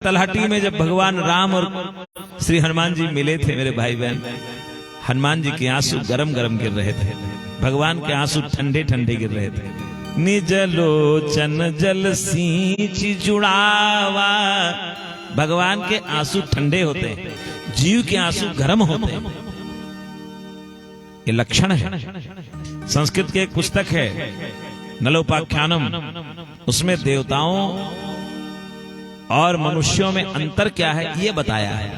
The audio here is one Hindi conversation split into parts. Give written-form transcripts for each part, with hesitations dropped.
तलहटी में जब भगवान राम और श्री हनुमान जी मिले थे मेरे भाई बहन, हनुमान जी के आंसू गरम गरम गिर रहे थे, भगवान के आंसू ठंडे ठंडे गिर रहे थे। निज लोचन जल सींच जुड़ावा, भगवान के आंसू ठंडे होते हैं, जीव के आंसू गर्म होते हैं। ये लक्षण है। संस्कृत की एक पुस्तक है नलोपाख्यानम, उसमें देवताओं और मनुष्यों में अंतर क्या है ये बताया है।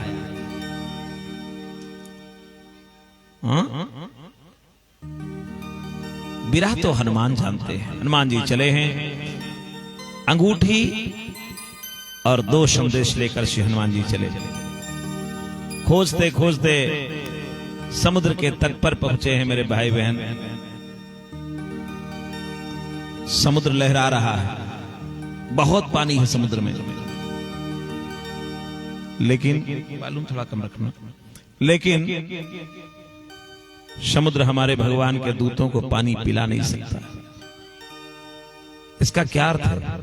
बिरह तो हनुमान जानते हैं। हनुमान जी चले हैं, अंगूठी और 2 संदेश लेकर श्री हनुमान जी चले। खोजते खोजते समुद्र के तट पर पहुंचे हैं मेरे भाई बहन। समुद्र लहरा रहा है, बहुत पानी है समुद्र में, लेकिन मालूम थोड़ा कम रखना, लेकिन समुद्र हमारे भगवान के दूतों को पानी पिला नहीं सकता। इसका क्या अर्थ है?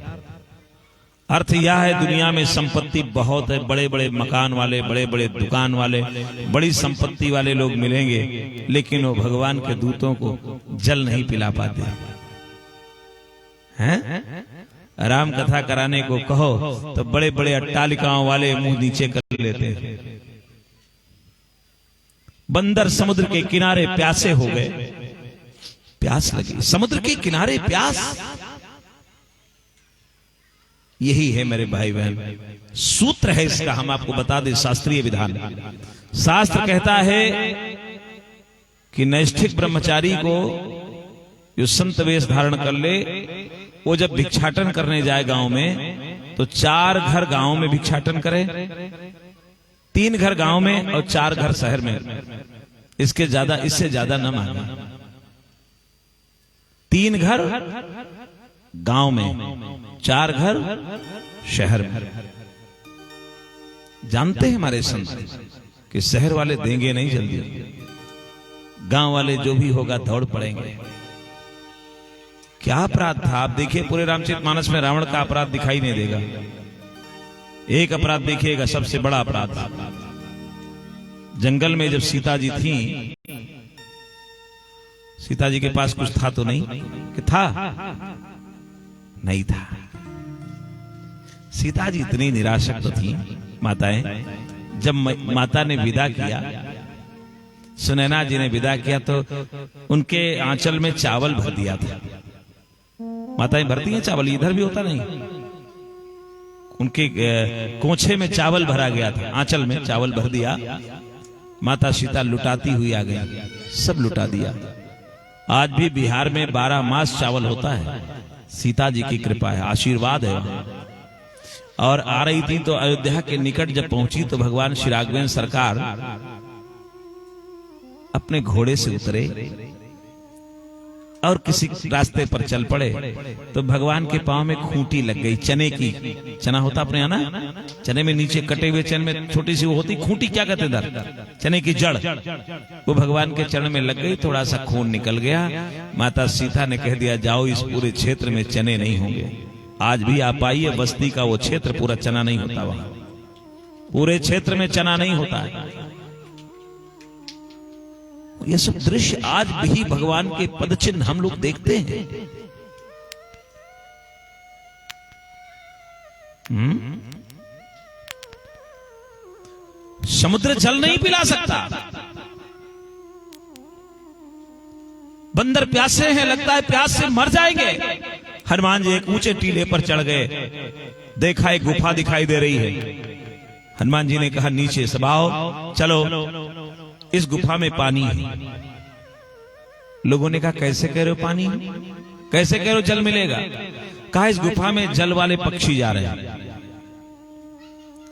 अर्थ यह है दुनिया में संपत्ति बहुत है, बड़े बड़े मकान वाले, बड़े बड़े दुकान वाले, बड़ी संपत्ति वाले लोग मिलेंगे, लेकिन वो भगवान के दूतों को जल नहीं पिला पाते हैं। राम कथा कराने को कहो तो बड़े बड़े अट्टालिकाओं वाले मुंह नीचे कर लेते हैं। बंदर समुद्र के किनारे प्यासे हो गए, प्यास लगी, समुद्र के किनारे प्यास। यही है मेरे भाई बहन, सूत्र है इसका, हम आपको बता दें शास्त्रीय विधान। शास्त्र कहता है कि नैष्ठिक ब्रह्मचारी को जो संत वेश धारण कर ले, वो जब भिक्षाटन करने जाए गांव में तो 4 घर गांव में भिक्षाटन करे, 3 घर गांव में और 4 घर शहर में। इससे ज्यादा न मांगे। 3 घर गांव में, 4 घर शहर में। जानते हैं हमारे संत कि शहर वाले देंगे नहीं जल्दी, गांव वाले जो भी होगा दौड़ पड़ेंगे। क्या अपराध था? आप देखिए पूरे रामचरितमानस में रावण का अपराध दिखाई नहीं देगा। एक अपराध देखिएगा, सबसे बड़ा अपराध। जंगल में जब सीता जी थी, सीता जी के पास कुछ था तो नहीं कि था? नहीं था। सीता जी इतनी निराशक्त तो थी माताएं। जब माता ने विदा किया, सुनैना जी ने विदा किया, तो उनके आंचल में चावल भर दिया था। माताएं भरती हैं चावल, इधर भी होता नहीं। उनके कोछे में चावल भरा गया था, आंचल में चावल भर दिया। माता सीता लुटाती हुई आ गई, सब लुटा दिया। आज भी बिहार में 12 मास चावल होता है, सीता जी की कृपा है, आशीर्वाद है। और आ रही थी तो अयोध्या के निकट जब पहुंची तो भगवान श्री राघवेंद्र सरकार अपने घोड़े से उतरे और किसी रास्ते पर चल पड़े, तो भगवान के पांव में खूंटी लग गई, चने की। चना होता अपने यहाँ ना, चने में नीचे कटे हुए चने में छोटी सी वो होती खूंटी, क्या कहते हैं, चने की जड़। वो भगवान के चरण में लग गई, थोड़ा सा खून निकल गया। माता सीता ने कह दिया, जाओ, इस पूरे क्षेत्र में चने नहीं होंगे। आज भी आप आइए, बस्ती का वो क्षेत्र पूरा चना नहीं होता, वहां पूरे क्षेत्र में चना नहीं होता है। ये सब दृश्य आज भी भगवान के पद चिन्ह हम लोग देखते हैं। समुद्र जल नहीं पिला सकता। बंदर प्यासे हैं, लगता है प्यास से मर जाएंगे। हनुमान जी एक ऊंचे टीले पर चढ़ गए, देखा एक गुफा दिखाई दे रही है। हनुमान जी ने कहा, नीचे सब आओ, चलो, इस गुफा में पानी है। लोगों ने कहा, कैसे कह रहे हो पानी? कैसे कह रहे हो जल मिलेगा? कहा, इस गुफा में जल वाले पक्षी जा रहे हैं,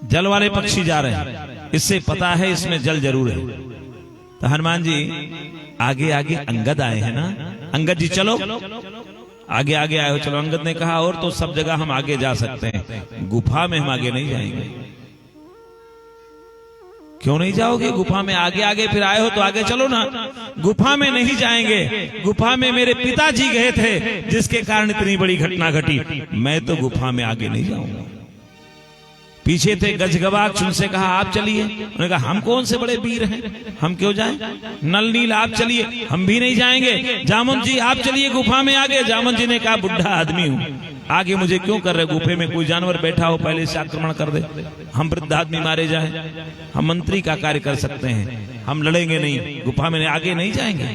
जल वाले पक्षी जा रहे हैं, इससे पता है इसमें जल जरूर है। तो हनुमान जी आगे आगे, अंगद आए हैं ना, अंगद जी चलो, आगे आगे आए हो, चलो। अंगद ने कहा, और तो सब जगह हम आगे जा सकते हैं, गुफा में हम आगे नहीं जाएंगे। क्यों नहीं जाओगे? गुफा में आगे आगे फिर आए हो तो आगे चलो ना। गुफा में नहीं जाएंगे, गुफा में मेरे पिताजी गए थे जिसके कारण इतनी बड़ी घटना घटी, मैं तो गुफा में आगे नहीं जाऊंगा। पीछे थे गजगवाक्ष, उनसे कहा आप चलिए। उन्होंने कहा हम कौन से बड़े वीर हैं, हम क्यों जाएं? नल नील आप चलिए, हम भी नहीं जाएंगे। जामुन जी आप चलिए गुफा में आगे। जामुन जी ने कहा बुढ़ा आदमी हूं, आगे मुझे क्यों कर रहे? गुफे में कोई जानवर बैठा हो पहले से आक्रमण कर दे, हम वृद्ध आदमी मारे जाए। हम मंत्री का कार्य कर सकते हैं, हम लड़ेंगे नहीं, गुफा में आगे नहीं जाएंगे।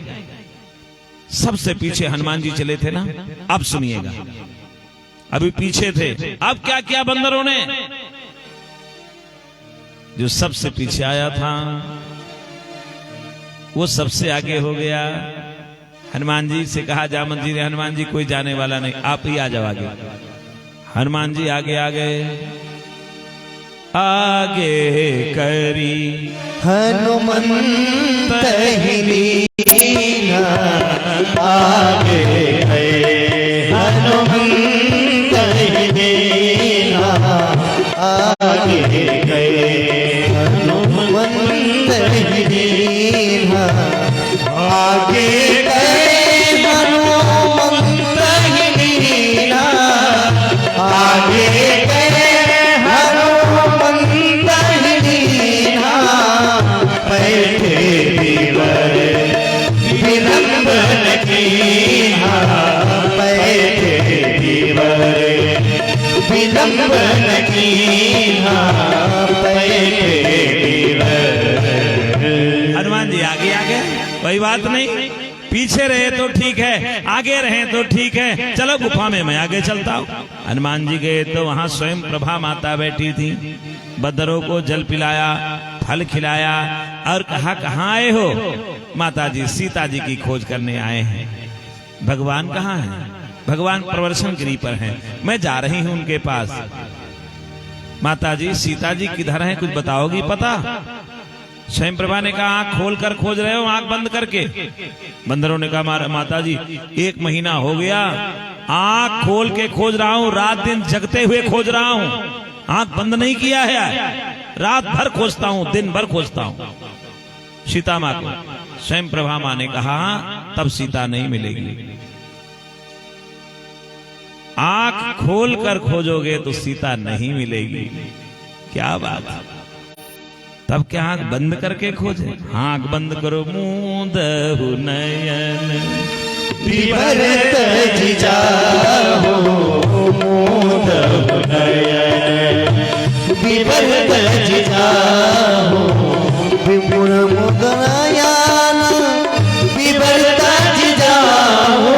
सबसे पीछे हनुमान जी चले थे ना। अब सुनिएगा, अभी पीछे थे, अब क्या किया बंदरों ने? जो सबसे पीछे आया था वो सबसे आगे हो गया। हनुमान जी से कहा जामन जी ने, हनुमान जी कोई जाने वाला नहीं, आप ही आ जाओ आगे। हनुमान जी आगे आ गए, आगे करी हनुमंत लीना, आगे है हनुमंत लीना, आगे गए हनुमंत लीना, आगे गए हनुमंत लीना, आगे गए हनुमंत लीना, बैठे बीवर विलंबन कीना, बैठे बीवर विलंबन कीना, बैठे बीवर। हनुमान जी आगे आ गए, कोई बात नहीं, पीछे रहे तो ठीक है, आगे रहे तो ठीक है, चलो गुफा में मैं आगे चलता हूँ। हनुमान जी गए तो वहां स्वयं प्रभा माता बैठी थी, बंदरों को जल पिलाया, फल खिलाया और कहा कहाँ आए हो? माता जी सीता जी की खोज करने आए हैं। भगवान कहाँ हैं? भगवान प्रवर्षण गिरी पर हैं, मैं जा रही हूं उनके पास। माता जी सीता जी किधर हैं, कुछ बताओगी पता? स्वयं प्रभा ने कहा आंख खोल कर खोज रहे हो, आंख बंद करके? बंदरों ने कहा माता जी 1 महीना हो गया, आंख खोल के खोज रहा हूं, रात दिन जगते हुए खोज रहा हूं, आंख बंद नहीं किया है, रात भर खोजता हूं, दिन भर खोजता हूं। सीता मां को स्वयं प्रभा मां ने कहा तब सीता नहीं मिलेगी, आंख खोल कर खोजोगे तो सीता नहीं मिलेगी। क्या बात है, तब क्या आंख बंद करके खोजे? आंख बंद करो, मूंदहु नयन विवरत जिजाहो, मूंदहु नयन विवरत जिजाहो, विपुल मुद्रायान विवरत जिजाहो,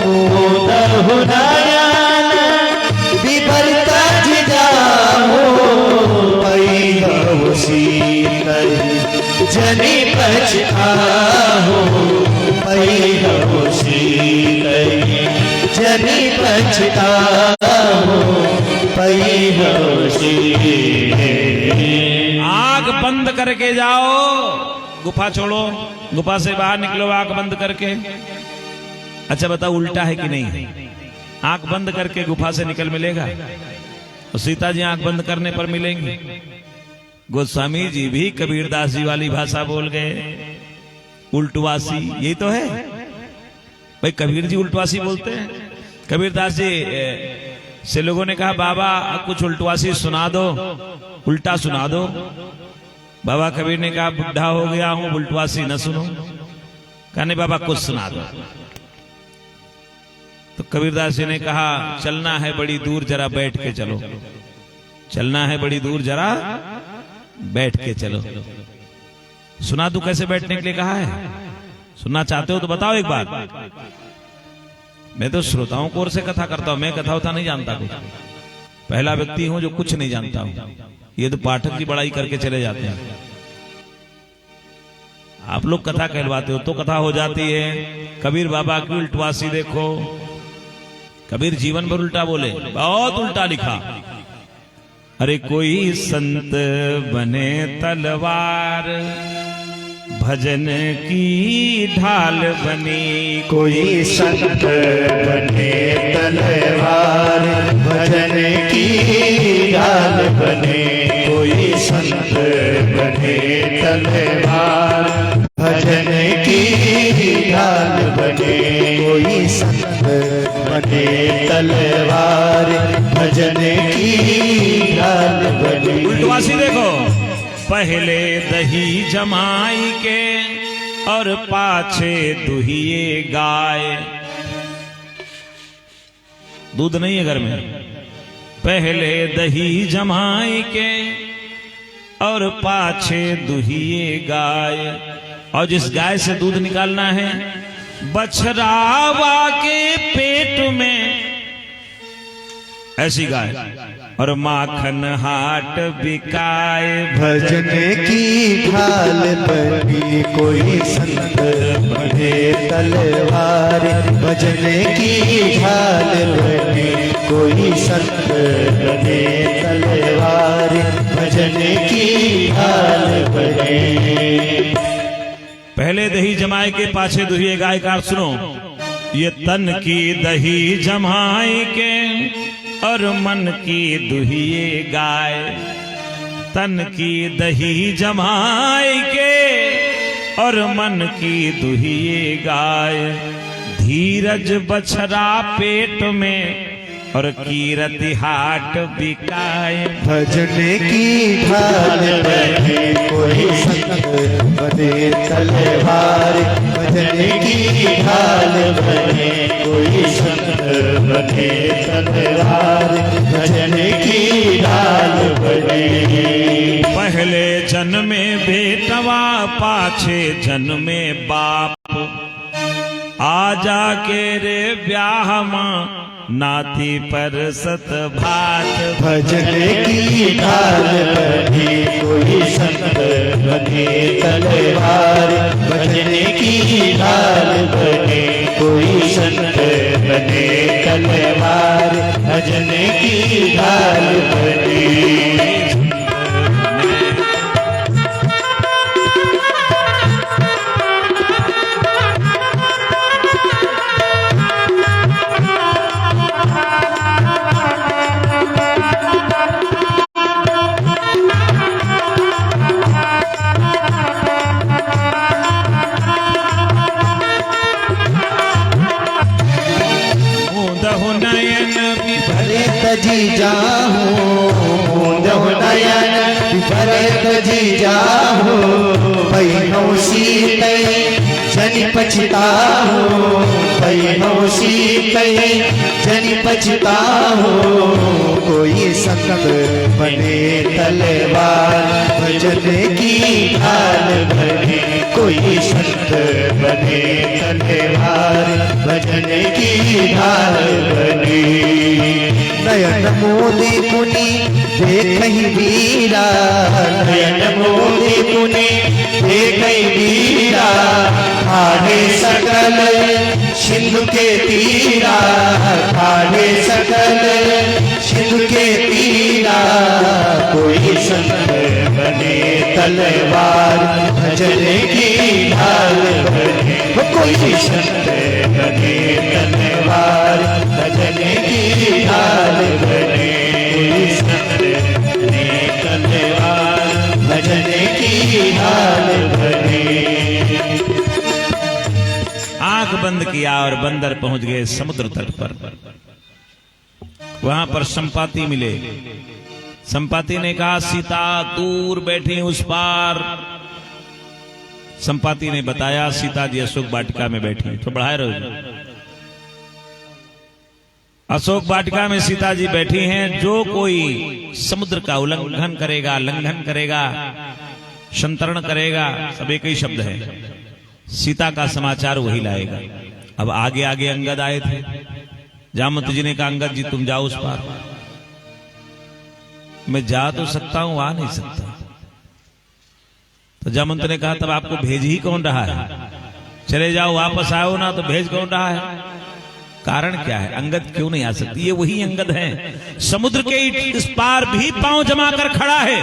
मूंदहु नयन विवरत जिजाहो, पैहु सीतल जनि पछताहो, पैहु सीतल जनि पछताहो, पैहु सीतल। आंख बंद करके जाओ, गुफा छोड़ो, गुफा से बाहर निकलो आंख बंद करके। अच्छा बताओ उल्टा है कि नहीं? आंख बंद करके गुफा से निकल मिलेगा? तो सीता जी आंख बंद करने पर मिलेंगी। गोस्वामी जी भी कबीरदास जी वाली भाषा बोल गए, उल्टवासी, यही तो है भाई, कबीर जी उल्टवासी बोलते हैं। कबीरदास जी से लोगों ने कहा बाबा कुछ उल्टवासी सुना दो, उल्टा सुना दो। बाबा कबीर ने कहा बुढ़ा हो गया हूं, उल्टवासी न सुनो। कहने बाबा कुछ सुना दो। तो कबीरदास जी ने कहा चलना है बड़ी दूर, जरा बैठ के चलो, चलना है बड़ी दूर, जरा बैठ के चलो। सुना दूं कैसे बैठने के लिए कहा है? सुनना चाहते हो तो बताओ एक बार। मैं तो श्रोताओं को ओर से कथा करता हूं, मैं कथा उथा नहीं जानता कुछ, पहला व्यक्ति हूं जो कुछ नहीं जानता हूं। ये तो पाठक की बड़ाई करके चले जाते हैं। आप लोग कथा कहलवाते हो तो कथा हो जाती है। कबीर बाबा की उल्टवासी देखो, कबीर जीवन भर उल्टा बोले, बहुत उल्टा लिखा। अरे कोई संत बने तलवार, भजन की ढाल बनी, कोई संत बने तलवार, भजन की ढाल बने, कोई संत बने तलवार, भजन की ढाल बने, कोई संत बने तलवार, भजन की ढाल बने। उल्टवासी देखो, पहले दही जमाई के और पाछे दुहिए गाय। दूध नहीं है घर में, पहले दही जमाई के और पाछे दुहिए गाय। और जिस गाय से दूध निकालना है, बछरावा के पेट में ऐसी गाय, और माखन हाट बिकाए। भजन की ढाल बनी कोई संत बने तलवार, भजन की ढाल बनी कोई संत बने तलवार, भजन की ढाल बने। पहले दही जमाए के पाछे दुहिए गाय का अर्थ सुनो। ये तन की दही जमाए के और मन की दुहिए गाय। तन की दही जमाए के और मन की दुहिए गाय। धीरज बछरा पेट में और कीरति हाट बिकाए। भजन की ढाल बने कोई संत बने तलवार, भजन की ढाल बने कोई संत बने तलवार, भजन की ढाल बने। पहले जन्मे बेटवा पाछे जन्मे बाप। आजा के रे ब्याह मां नाती पर सत भात। भजन की ढाल बने कोई संत बने तलवार, भजन की ढाल बने कोई संत बने तलवार, भजन की ढाल बने। जी जाहूं दहु नयन भरत जी जाहूं, बहनों सीते जनि पछताहूं, बहनों सीते जनि पछताहूं। कोई संत बने तलवार, भजन की ढाल बने कोई संत बने तलवार, भजन की ढाल बने। नयन मोदी मुनि देखहि वीरा, नयन मोदी मुनि देखहि वीरा। खाने सकल सिंधु के तीरा, खाने सकल सिंधु के तीरा। कोई संत बने तलवार, भजन की ढाल बने कोई संत बने तलवार, भजन की ढाल बने कोई संत बने तलवार, भजन की ढाल बने। आंख बंद किया और बंदर पहुंच गए समुद्र तट पर। वहां पर संपाति मिले। संपाति ने कहा, सीता दूर बैठी उस पार। संपाति ने बताया, सीता जी अशोक वाटिका में बैठी। तो बढ़ाए रहो। अशोक वाटिका में सीता जी बैठी हैं। जो कोई समुद्र का उल्लंघन करेगा, लंघन करेगा, संतरण करेगा, सब एक ही शब्द है, सीता का समाचार वही लाएगा। अब आगे आगे अंगद आए थे। जामवंत जी ने कहा, अंगद जी तुम जाओ उस पार। मैं जा तो सकता हूं, आ नहीं सकता। तो जामवंत ने कहा, तब आपको भेज ही कौन रहा है? चले जाओ, वापस आओ ना, तो भेज कौन रहा है? कारण क्या है? अंगद क्यों नहीं आ सकती? ये वही अंगद है, समुद्र के इस पार भी पांव जमा कर खड़ा है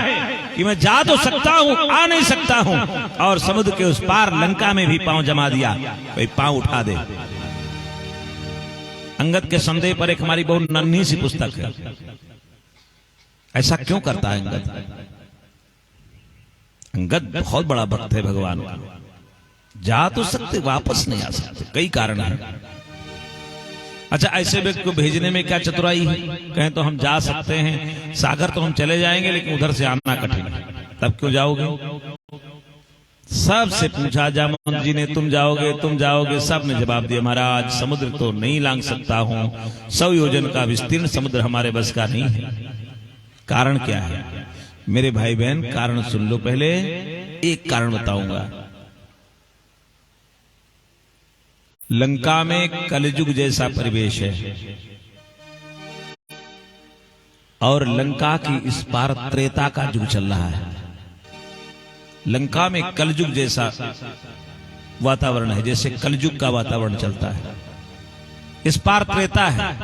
कि मैं जा तो सकता हूं, आ नहीं सकता हूं। और समुद्र के उस पार लंका में भी पांव जमा दिया, भाई पांव उठा दे। अंगद के संदेह पर एक हमारी बहुत नन्ही सी पुस्तक है। ऐसा क्यों करता है अंगद? अंगद बहुत बड़ा भक्त है भगवान का। जा तो सकते, वापस नहीं आ सकते, कई कारण है। अच्छा, ऐसे व्यक्ति को भेजने में क्या चतुराई है? कहें तो हम जा सकते हैं, सागर तो हम चले जाएंगे, लेकिन उधर से आना कठिन है, तब क्यों जाओगे? सबसे पूछा जामवंत जी ने, तुम जाओगे? सब ने जवाब दिया, महाराज समुद्र तो नहीं लांघ सकता हूं, 100 योजन का विस्तीर्ण समुद्र हमारे बस का नहीं है। कारण क्या है? मेरे भाई बहन, कारण सुन लो। पहले एक कारण बताऊंगा। लंका में कलयुग जैसा परिवेश है, और लंका की इस पार त्रेता का युग चल रहा है। लंका में कलयुग जैसा वातावरण है, जैसे कलयुग का वातावरण चलता है। इस पार त्रेता है।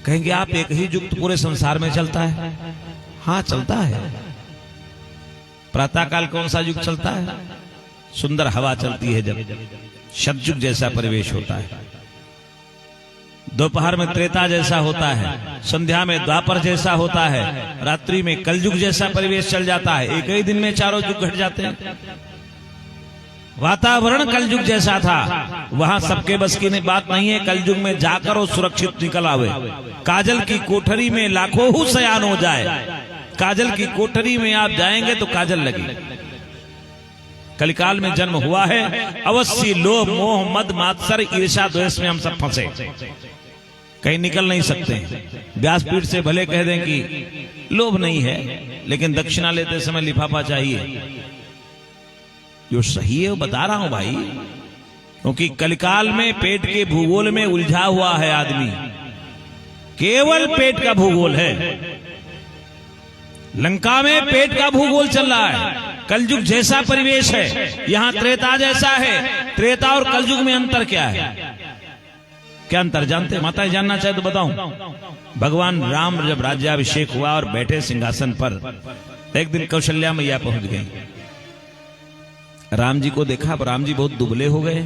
कहेंगे आप, एक ही युग तो पूरे संसार में चलता है? हाँ, चलता है। प्रातःकाल कौन सा युग चलता है? सुंदर हवा चलती है, जब सतयुग जैसा परिवेश होता है। दोपहर में त्रेता जैसा होता है, संध्या में द्वापर जैसा होता है, रात्रि में कलयुग जैसा परिवेश चल जाता है। एक ही दिन में चारों युग घट जाते हैं। वातावरण कलयुग जैसा था, वहां सबके बस की बात नहीं है। कलयुग में जाकर और सुरक्षित निकल आवे। काजल की कोठरी में लाखों हु सयान हो जाए, काजल की कोठरी में आप जाएंगे तो काजल लगी। कलिकाल में जन्म हुआ है, अवश्य लोभ मोह मद मात्सर ईर्ष्या द्वेष में हम सब फंसे, कहीं निकल नहीं सकते। व्यासपीठ से भले कह दें कि लोभ नहीं है, लेकिन दक्षिणा लेते समय लिफाफा चाहिए। जो सही है वो बता रहा हूं भाई, क्योंकि कलिकाल में पेट के भूगोल में उलझा हुआ है आदमी। केवल पेट का भूगोल है। लंका में पेट का भूगोल चल रहा है। कलयुग जैसा परिवेश है, यहां त्रेता जैसा है। त्रेता और कलयुग में अंतर क्या है? क्या अंतर जानते? माता जानना चाहे तो बताऊं। भगवान राम जब राज्याभिषेक हुआ और बैठे सिंहासन पर, एक दिन कौशल्या मैया पहुंच गई। राम जी को देखा, राम जी बहुत दुबले हो गए।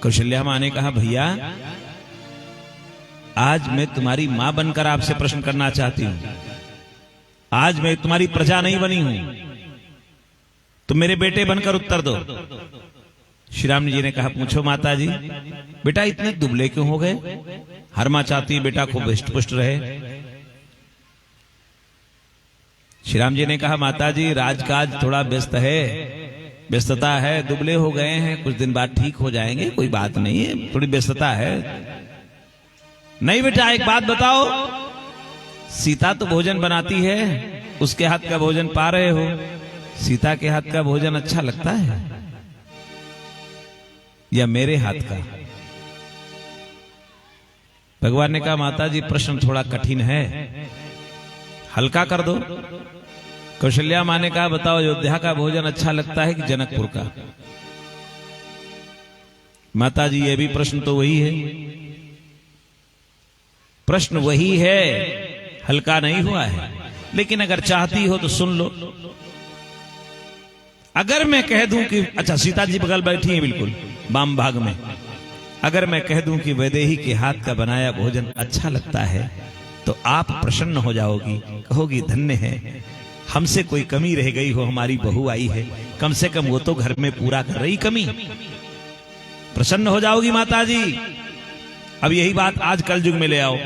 कौशल्या मां ने कहा, भैया आज मैं तुम्हारी मां बनकर आपसे प्रश्न करना चाहती हूं। आज मैं तुम्हारी प्रजा नहीं बनी हूं, तुम मेरे बेटे बनकर उत्तर दो। श्री राम जी ने कहा, पूछो माता जी। बेटा इतने दुबले क्यों हो गए? हर मां चाहती है बेटा खूब हृष्ट पुष्ट रहे। श्री राम जी ने कहा, माता जी राजकाज थोड़ा व्यस्त है, व्यस्तता है, दुबले हो गए हैं, कुछ दिन बाद ठीक हो जाएंगे, कोई बात नहीं है, थोड़ी व्यस्तता है। नहीं बेटा, एक बात बताओ, सीता तो भोजन बनाती है, उसके हाथ का भोजन पा रहे हो, सीता के हाथ का भोजन अच्छा लगता है या मेरे हाथ का? भगवान ने कहा, माता जी प्रश्न थोड़ा कठिन है, हल्का कर दो। कौशल्या मां ने कहा, बताओ अयोध्या का भोजन अच्छा लगता है कि जनकपुर का? माता जी, ये भी प्रश्न तो वही है, प्रश्न वही है, हल्का नहीं हुआ है। लेकिन अगर चाहती हो तो सुन लो। अगर मैं कह दूं कि, अच्छा सीता जी बगल बैठी हैं बिल्कुल वाम भाग में, अगर मैं कह दूं कि वैदेही के हाथ का बनाया भोजन अच्छा लगता है, तो आप प्रसन्न हो जाओगी, कहोगी धन्य है, हमसे कोई कमी रह गई हो, हमारी बहू आई है, कम से कम वो तो घर में पूरा कर रही कमी। प्रसन्न हो जाओगी माता जी। अब यही बात आज कलयुग में ले आओ।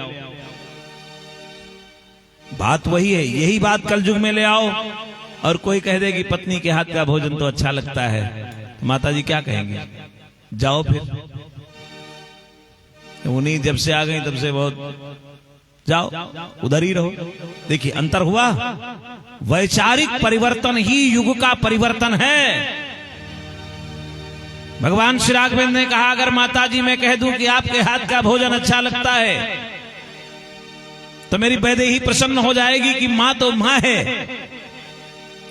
बात वही है, यही बात कलयुग में ले आओ। और कोई कह दे कि पत्नी के हाथ का भोजन तो अच्छा लगता है, तो माता जी क्या कहेंगे? जाओ फिर, उन्हीं जब से आ गई तब से बहुत, जाओ उधर ही रहो। देखिए अंतर हुआ। वैचारिक परिवर्तन ही युग का परिवर्तन है। भगवान श्री राघवेंद्र ने कहा, अगर माता जी मैं कह दूं कि आपके हाथ का भोजन अच्छा लगता है, तो मेरी वैदेही प्रसन्न हो जाएगी कि मां तो मां है,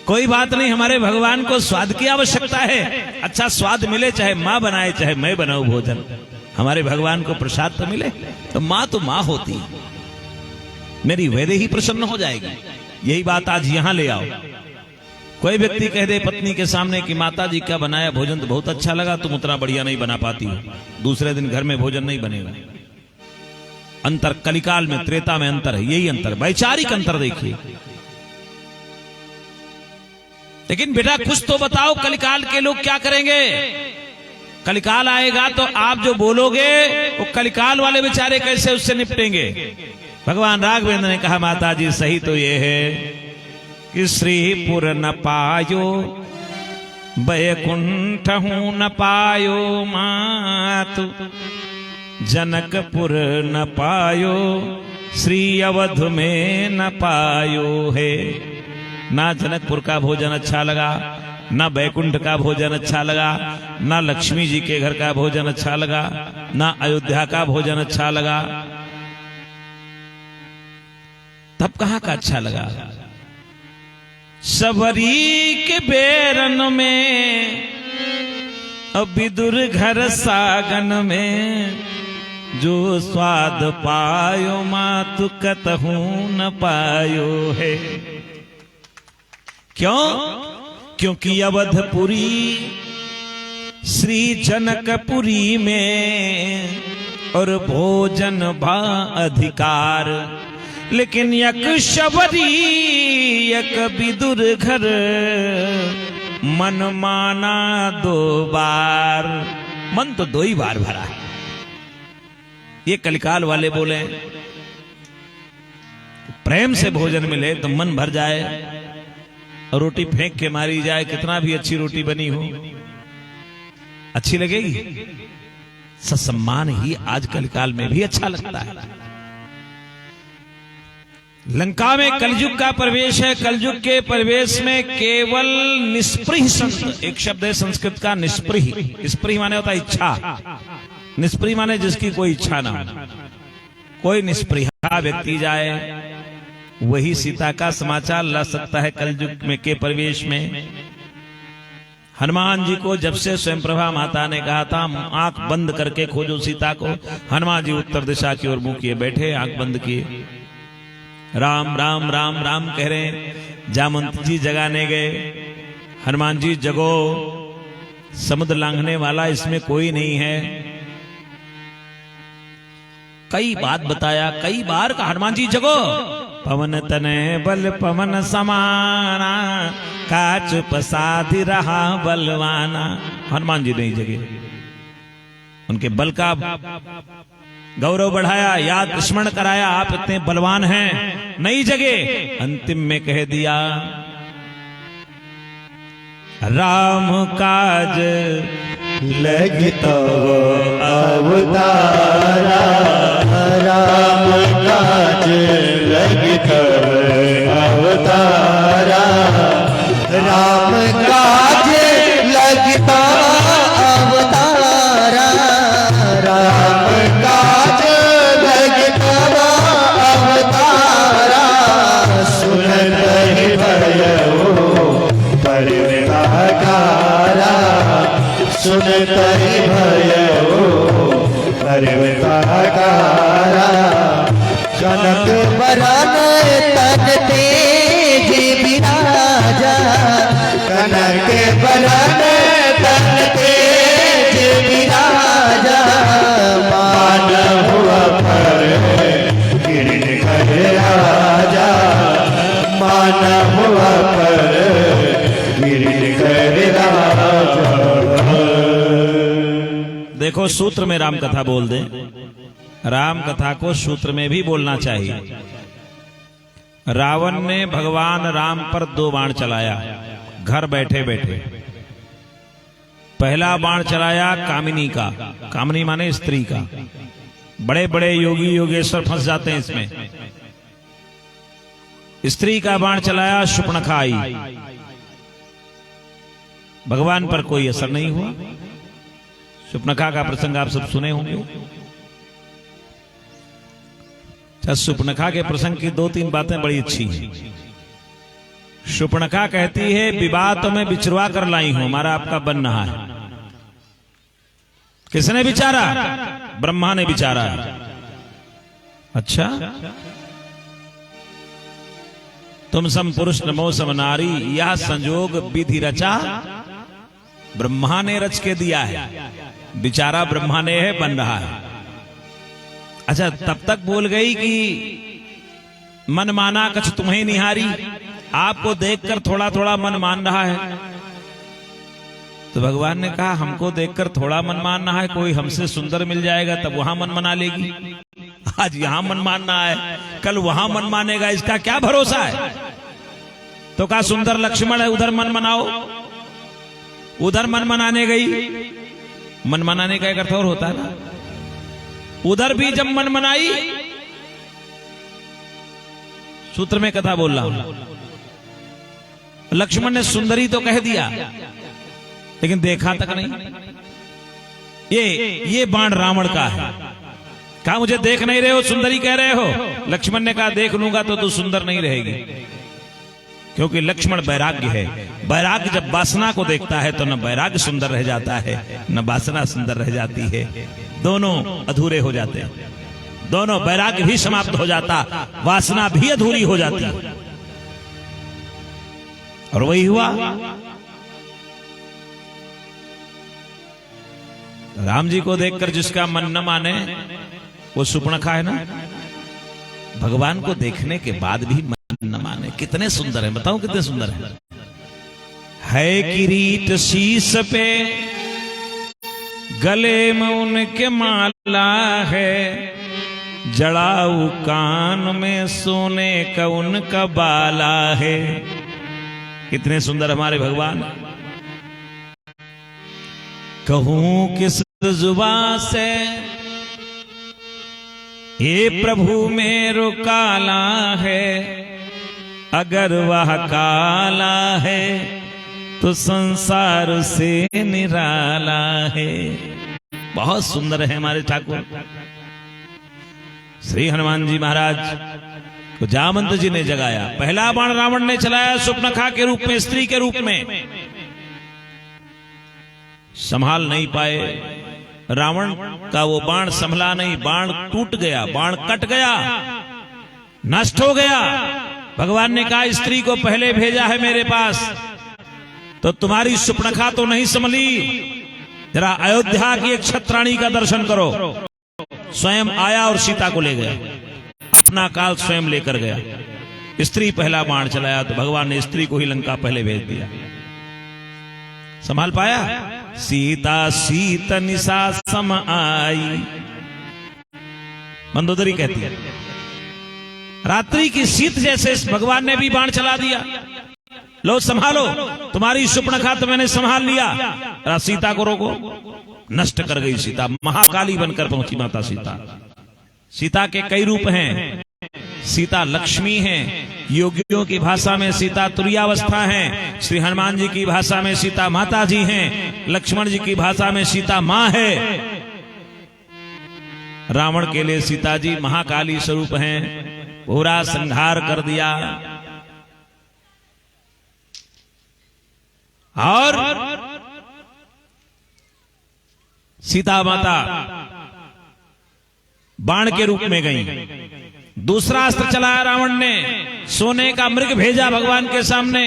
कोई बात नहीं, हमारे भगवान को स्वाद की आवश्यकता है, अच्छा स्वाद मिले, चाहे मां बनाए चाहे मैं बनाऊं भोजन, हमारे भगवान को प्रसाद तो मिले। तो मां होती, मेरी वैदेही प्रसन्न हो जाएगी। यही बात आज यहां ले आओ। कोई व्यक्ति कह दे पत्नी के सामने कि माता जी का बनाया भोजन तो बहुत अच्छा लगा, तुम उतना बढ़िया नहीं बना पाती हो, दूसरे दिन घर में भोजन नहीं बनेगा। अंतर कलिकाल में, त्रेता में अंतर है, यही अंतर, वैचारिक अंतर देखिए। लेकिन बेटा कुछ तो बताओ, कलिकाल के लोग क्या करेंगे? कलिकाल आएगा तो आप जो बोलोगे वो कलिकाल वाले बेचारे कैसे उससे निपटेंगे। भगवान राघवेंद्र ने कहा माता जी सही तो ये है कि श्रीपुर न पायो बैकुंठ हूं न पायो मातु, जनकपुर न पायो श्री अवध में न पायो है। ना जनकपुर का भोजन अच्छा लगा, ना बैकुंठ का भोजन अच्छा लगा, ना लक्ष्मी जी के घर का भोजन अच्छा लगा, ना अयोध्या का भोजन अच्छा लगा, तब कहां का अच्छा लगा। सबरी के बेरन में अब विदुर घर सागन में, जो स्वाद पायो मातु कतहू न पायो है। क्यों? क्योंकि अवधपुरी श्री जनकपुरी में और भोजन भा अधिकार, लेकिन यक शबरी यक विदुर घर मन माना 2 बार। मन तो 2 ही बार भरा है। ये कलिकाल वाले बोले प्रेम से भोजन मिले तो मन भर जाए, और रोटी फेंक के मारी जाए, कितना भी अच्छी रोटी बनी हो अच्छी लगेगी? ससम्मान ही आज कलिकाल में भी अच्छा लगता है। लंका में कलयुग का प्रवेश है। कलयुग के प्रवेश में केवल निष्प्रिय संत, एक शब्द है संस्कृत का निष्प्रिय। निष्प्रिय माने होता है इच्छा, निष्प्रिय माने जिसकी कोई इच्छा ना हो। कोई निष्प्रिय व्यक्ति जाए वही सीता का समाचार ला सकता है। कलयुग में के प्रवेश में हनुमान जी को जब से स्वयं प्रभा माता ने कहा था आंख बंद करके खोजो सीता को, हनुमान जी उत्तर दिशा की ओर मुंह किए बैठे, आंख बंद किए, राम राम राम राम कह रहे। जामवंत जी जगाने गए, हनुमान जी जगो, समुद्र लांघने वाला इसमें कोई नहीं है। कई बात बताया, कई बार कहा हनुमान जी जगो। पवन तने बल पवन समाना, काच पसाधि रहा बलवाना। हनुमान जी नहीं जगे, उनके बल का गौरव बढ़ाया, याद स्मरण कराया, आप इतने बलवान हैं, नहीं जगे। अंतिम में कह दिया राम काज लगतो अवतारा, राम काज लगतो अवतारा, राम काज लगता अवतारा, राम काज लगता अवतारा, सुनत ही भयो परवताकारा, सुनत ही भयो परवताकारा, जनक बरन तन तेज विराजा, कनक बरन तन तेज विराजा, मान हुआ पर गिरन कर राजा, मान हुआ पर गिरन कर राजा। देखो सूत्र में राम कथा बोल दे, राम कथा को सूत्र में भी बोलना चाहिए। रावण ने भगवान राम पर 2 बाण चलाया घर बैठे बैठे। पहला बाण चलाया कामिनी का, कामिनी माने स्त्री का। बड़े बड़े योगी योगेश्वर फंस जाते हैं इसमें। स्त्री का बाण चलाया शूर्पणखा आई, भगवान पर कोई असर नहीं हुआ। शूर्पणखा का प्रसंग आप सब सुने होंगे। शूर्पणखा के प्रसंग की 2-3 बातें बड़ी अच्छी हैं। शूर्पणखा कहती है विवाह तो मैं बिचरवा कर लाई हूं, हमारा आपका बन रहा है। किसने बिचारा? ब्रह्मा ने बिचारा। अच्छा, तुम सम पुरुष नमो सम नारी, यह संजोग विधि रचा ब्रह्मा ने रच के दिया है। बिचारा ब्रह्मा ने है, बन रहा है। अच्छा, तब तक बोल गई कि मन माना कछ तुम्हें निहारी, आपको देखकर थोड़ा थोड़ा मन मान रहा है। तो भगवान ने कहा हमको देखकर थोड़ा मन मानना है, कोई हमसे सुंदर मिल जाएगा तब वहां मन मना लेगी। आज यहां मन मानना है, कल वहां मन मानेगा, इसका क्या भरोसा है। तो कहा सुंदर लक्ष्मण है, उधर मन मनाओ। उधर मन मनाने गई, मन मनाने का एक अर्थ और होता है ना। उधर भी जब मन मनाई, सूत्र में कथा बोल रहा हूं, लक्ष्मण ने सुंदरी तो कह दिया लेकिन देखा तक नहीं। ये बाण रावण का है। कहा मुझे देख नहीं रहे हो, सुंदरी कह रहे हो। लक्ष्मण ने कहा देख लूंगा तो तू सुंदर नहीं रहेगी, क्योंकि लक्ष्मण वैराग्य है। वैराग्य जब वासना को देखता है तो न वैराग्य सुंदर रह जाता है न वासना सुंदर रह जाती है, दोनों अधूरे हो जाते हैं। दोनों, वैराग्य भी समाप्त हो जाता, वासना भी अधूरी हो जाती। और वही हुआ। राम जी को देखकर जिसका मन न माने वो सुपणखा है ना। भगवान को देखने के बाद भी मन न माने। कितने सुंदर हैं, बताओ कितने सुंदर हैं। है किरीट शीश पे, गले में उनके माला है, जड़ाऊ कान में सोने का उनका बाला है। कितने सुंदर हमारे भगवान। कहूं किस जुबान से ये प्रभु मेरो काला है, अगर वह काला है तो संसार से निराला है। बहुत सुंदर है हमारे ठाकुर। श्री हनुमान जी महाराज को जामवंत जी ने जगाया। पहला बाण रावण ने चलाया सुपनखा के रूप में, स्त्री के रूप में। संभाल नहीं पाए रावण का वो बाण, संभला नहीं, बाण टूट गया, बाण कट गया, नष्ट हो गया। भगवान ने कहा स्त्री को पहले भेजा है मेरे पास, तो तुम्हारी सुपनखा तो नहीं संभली। जरा अयोध्या की एक छत्राणी का दर्शन करो। स्वयं आया और सीता को ले गया, अपना काल स्वयं लेकर गया। स्त्री पहला बाण चलाया तो भगवान ने स्त्री को ही लंका पहले भेज दिया। संभाल पाया। सीता सीत निशा सम आई, मंदोदरी कहती है रात्रि की शीत जैसे भगवान ने भी बाण चला दिया। लो संभालो, तुम्हारी सुपनखा तो मैंने संभाल लिया, सीता को रोको। नष्ट कर गई सीता, महाकाली बनकर पहुंची माता सीता। सीता के कई रूप हैं। सीता लक्ष्मी है, योगियों की भाषा में सीता तुर्यावस्था है, श्री हनुमान जी की भाषा में सीता माता जी हैं, लक्ष्मण जी की भाषा में सीता मां है। रावण के लिए सीता जी महाकाली स्वरूप हैं। पूरा संहार कर दिया। और सीता माता बाण के रूप में गई। दूसरा अस्त्र चलाया रावण ने, सोने का मृग भेजा भगवान के सामने।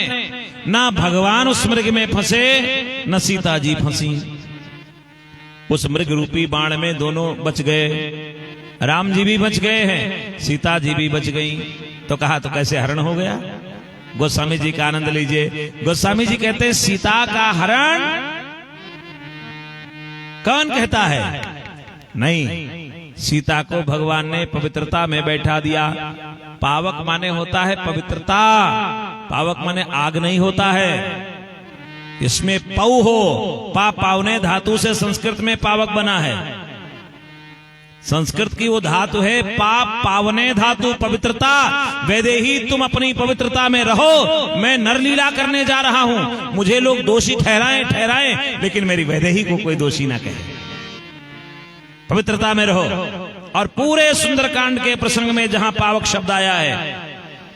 ना भगवान उस मृग में फंसे, न सीता जी फंसी। उस मृग रूपी बाण में दोनों बच गए। राम जी भी बच गए हैं, सीता जी भी बच गई। तो कहा तो कैसे हरण हो गया। गोस्वामी जी का आनंद लीजिए। गोस्वामी जी कहते हैं सीता का हरण कौन कहता है? नहीं, सीता को भगवान ने पवित्रता में बैठा दिया। पावक माने होता है पवित्रता, पावक माने आग नहीं होता है। इसमें पौ हो, पावने धातु से संस्कृत में पावक बना है। संस्कृत की वो धातु है पाप पावने धातु, पवित्रता। वैदेही तुम अपनी पवित्रता में रहो, मैं नरलीला करने जा रहा हूं। मुझे लोग दोषी ठहराएं, लेकिन मेरी वैदेही को कोई दोषी ना कहे। पवित्रता में रहो। और पूरे सुंदरकांड के प्रसंग में जहां पावक शब्द आया है,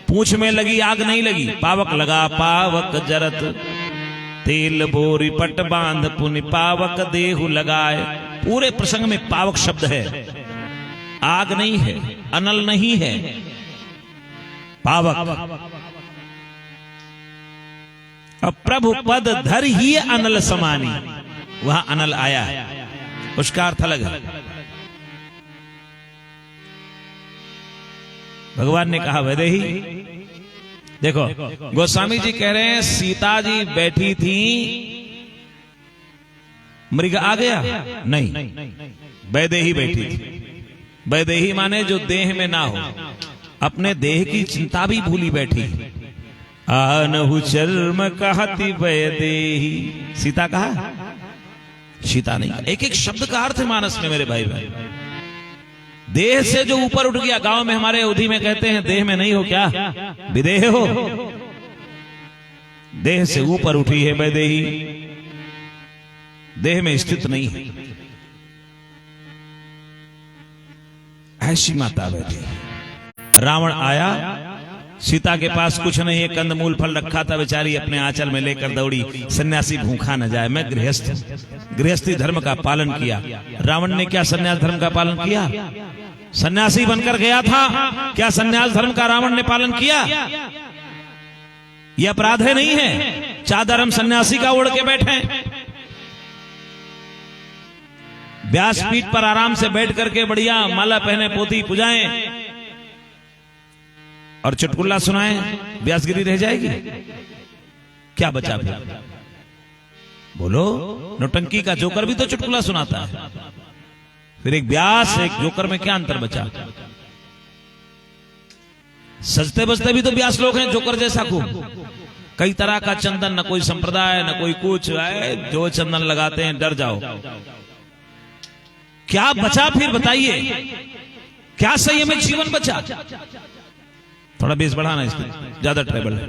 पूंछ में लगी आग नहीं लगी, पावक लगा। पावक जरत तेल बोरी पट बांध पुनि पावक देहु लगाए। पूरे प्रसंग में पावक शब्द है, आग नहीं है, अनल नहीं है, पावक। अब प्रभु पद धर ही अनल समानी, वहां अनल आया है, उसका अर्थ अलग है। भगवान ने कहा वैदेही, देखो गोस्वामी जी कह रहे हैं सीता जी बैठी थी मृग आ गया? नहीं, वैदेही बैठी थी। वैदेही माने जो देह में ना हो, अपने देह की चिंता भी भूली बैठी। आनहु चर्म कहती वैदेही। सीता कहा? सीता नहीं। एक एक शब्द का अर्थ है मानस में मेरे भाई भाई। देह से जो ऊपर उठ गया, गांव में हमारे अवधि में कहते हैं देह में नहीं हो क्या, विदेह हो। देह से ऊपर उठी है वैदेही, देह में स्थित नहीं है। ऐसी माता वैदेही। रावण आया, सीता के पास कुछ नहीं है, कंदमूल फल रखा था, बेचारी अपने आंचल में लेकर दौड़ी। सन्यासी भूखा न जाए, मैं गृहस्थ, गृहस्थी धर्म का पालन किया। रावण ने क्या सन्यास धर्म का पालन किया? सन्यासी बनकर गया था, क्या सन्यास धर्म का रावण ने पालन किया? यह अपराध है नहीं है? चादर हम सन्यासी का ओढ़ के बैठे, व्यासपीठ पर आराम से बैठ करके बढ़िया माला पहने, पोती पुजाएं और चुटकुला सुनाएं, व्यासगिरी रह जाएगी? क्या बचा फिर? बोलो, नौटंकी का जोकर भी तो चुटकुला सुनाता है, फिर एक व्यास एक जोकर में क्या अंतर बचा? सजते बजते भी तो व्यास लोग हैं, जोकर जैसा खूब। कई तरह का चंदन, न कोई संप्रदाय न कोई कुछ, जो चंदन लगाते हैं डर जाओ। क्या बचा फिर बताइए? क्या संयम में जीवन बचा? थोड़ा बेस बढ़ाना, इसमें ज्यादा ट्रेबल है।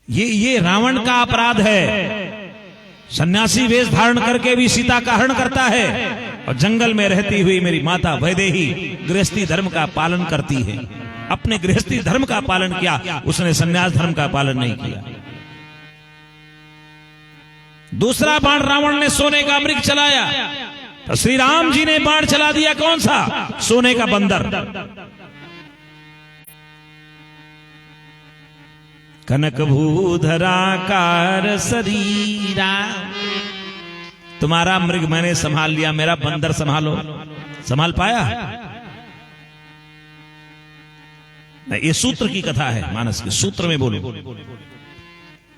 ये रावण का अपराध है। सन्यासी वेश धारण करके भी सीता का हरण करता है, और जंगल में रहती हुई मेरी माता वैदेही गृहस्थी धर्म का पालन करती है। अपने गृहस्थी धर्म का पालन किया, उसने सन्यास धर्म का पालन नहीं किया। दूसरा बाण रावण ने सोने का मृग चलाया, तो श्री राम जी ने बाण चला दिया कौन सा? सोने का बंदर। कनक भूधराकार शरीरा। तुम्हारा मृग मैंने संभाल लिया, मेरा बंदर संभालो। संभाल पाया? ये सूत्र की कथा है, मानस के सूत्र में बोलो।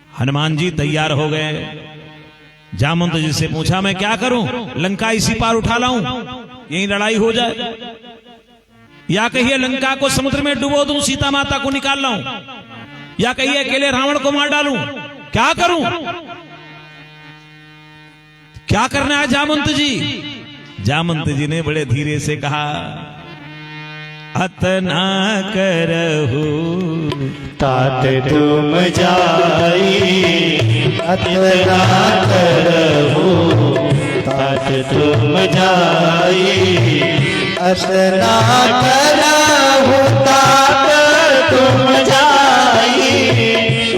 हनुमान जी तैयार हो गए। जामवंत जी से पूछा, मैं क्या करूं? लंका इसी पार उठा लाऊं, यही लड़ाई हो जाए, या कहिए लंका को समुद्र में डुबो दूं, सीता माता को निकाल लाऊं, या कहिए अकेले रावण को मार डालूं? क्या करूं? क्या करना है जामवंत जी? जामवंत जी ने बड़े धीरे से कहा, अतना करहु तात तुम जाई, अतना करहु तात तुम जाई, अतना करहु तात तुम जाई,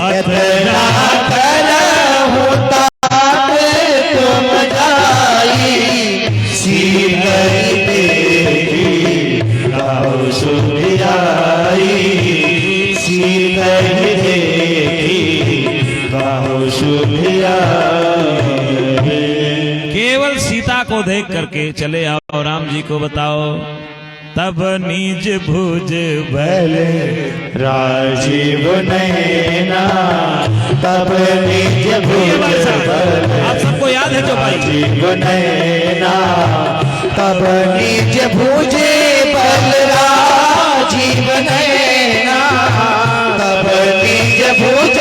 अतना करहु तात तुम जाई, सीधई देवी गाओ सुधियाई, सीधई देवी गाओ सुधियाई। केवल सीता को देख करके चले आओ, राम जी को बताओ। तब निज भुज भले राजीव नैना, तब निज भुज भले, आप सबको याद है जो भाई? राजीव नैना, तब निज भुज बल राजीव नैना, तब निज भुज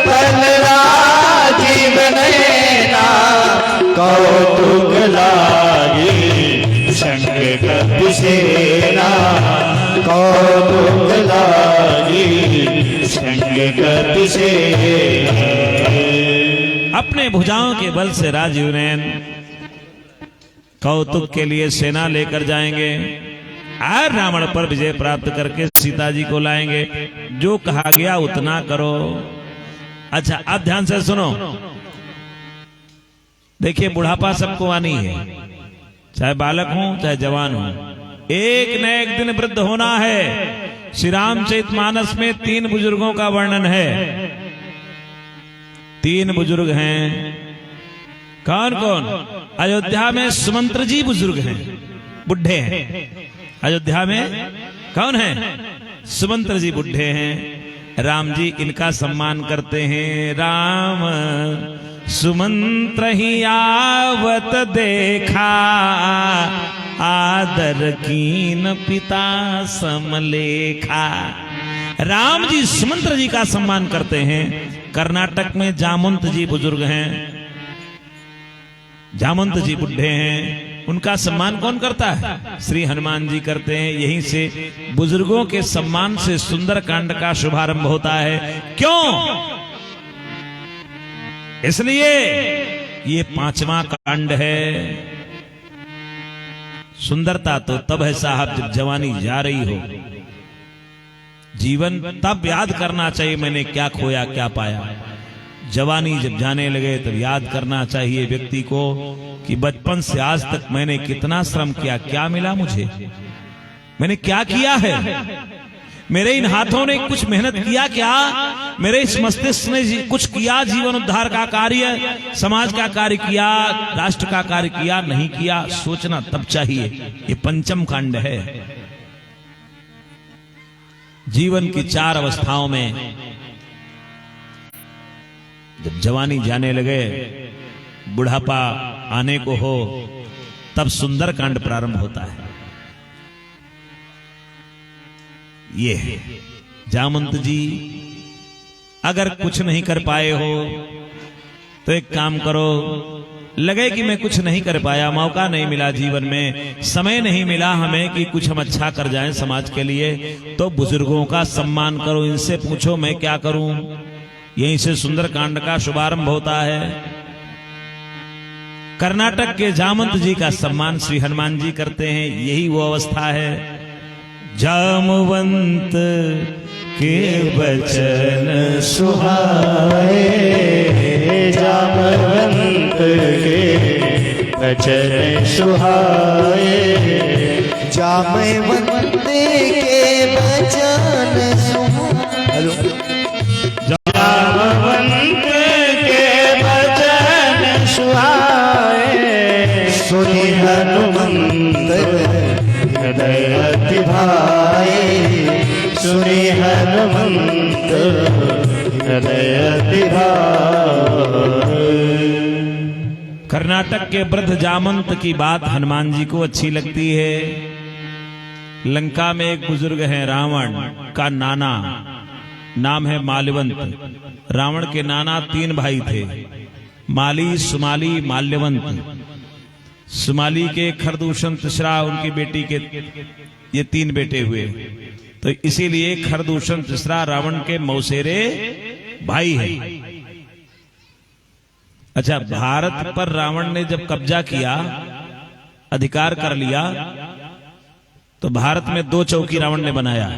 बल राजीव नैना, कौतुक लागी संग कपि सेना, कौतुक लागी संग कपि सेना। अपने भुजाओं के बल से राजीव नयन कौतुक के लिए सेना लेकर जाएंगे और रावण पर विजय प्राप्त करके सीता जी को लाएंगे। जो कहा गया उतना करो। अच्छा, अब ध्यान से सुनो। देखिए, बुढ़ापा सबको आनी है, चाहे बालक हो चाहे जवान हो, एक न एक दिन वृद्ध होना है। श्री रामचरितमानस में 3 बुजुर्गों का वर्णन है। 3 बुजुर्ग हैं। कौन कौन? अयोध्या में सुमंत्र जी बुजुर्ग हैं, बुढ़े हैं। अयोध्या में कौन है? सुमंत्र जी बुढ़े हैं। राम जी इनका सम्मान करते हैं। राम सुमंत्र ही आवत देखा, आदर कीन पिता समलेखा। राम जी सुमंत्र जी का सम्मान करते हैं। कर्नाटक में जामवंत जी बुजुर्ग हैं, जामवंत जी बुढ़े हैं, उनका सम्मान कौन करता है? श्री हनुमान जी करते हैं। यहीं से बुजुर्गों के सम्मान से सुंदर कांड का शुभारंभ होता है। क्यों? इसलिए ये 5वां कांड है। सुंदरता तो तब है साहब जब जवानी जा रही हो। जीवन तब याद करना चाहिए मैंने क्या खोया क्या पाया। जवानी जब जाने लगे तब याद करना चाहिए व्यक्ति को कि बचपन से आज तक मैंने कितना श्रम किया, क्या मिला मुझे, मैंने क्या किया है, मेरे इन हाथों ने कुछ मेहनत किया क्या, मेरे इस मस्तिष्क ने कुछ किया, जीवन उद्धार का कार्य, समाज का कार्य किया, राष्ट्र का कार्य किया, नहीं किया, सोचना तब चाहिए। ये 5म कांड है। जीवन की 4 अवस्थाओं में जब जवानी जाने लगे, बुढ़ापा आने को हो, तब सुंदर कांड प्रारंभ होता है। ये है जामवंत जी। अगर कुछ नहीं कर पाए हो तो एक काम करो, लगे कि मैं कुछ नहीं कर पाया, मौका नहीं मिला जीवन में, समय नहीं मिला हमें कि कुछ हम अच्छा कर जाएं समाज के लिए, तो बुजुर्गों का सम्मान करो, इनसे पूछो मैं क्या करूं। यहीं से सुंदर कांड का शुभारंभ होता है। कर्नाटक के जामवंत जी का सम्मान श्री हनुमान जी करते हैं। यही वो अवस्था है। जामवंत के वचन सुहाए, जामवंत के वचन सुहाए, जामवंत के वचन सुहाए, जामवंत के वचन सुहाए, सुनि हनुमंत हृदय अति भाए, सुनि हनुमंत हृदय अति भाए। कर्नाटक के वृद्ध जामवंत की बात हनुमान जी को अच्छी लगती है। लंका में एक बुजुर्ग है, रावण का नाना, नाम है माल्यवंत। रावण के नाना 3 भाई थे, माली, सुमाली, माल्यवंत। सुमाली के खरदूषण, तिसरा उनकी बेटी के, ये 3 बेटे हुए। तो इसीलिए खरदूषण, तिसरा रावण के मौसेरे भाई है। अच्छा, भारत पर रावण ने जब कब्जा किया, अधिकार कर लिया, तो भारत में 2 चौकी रावण ने बनाया।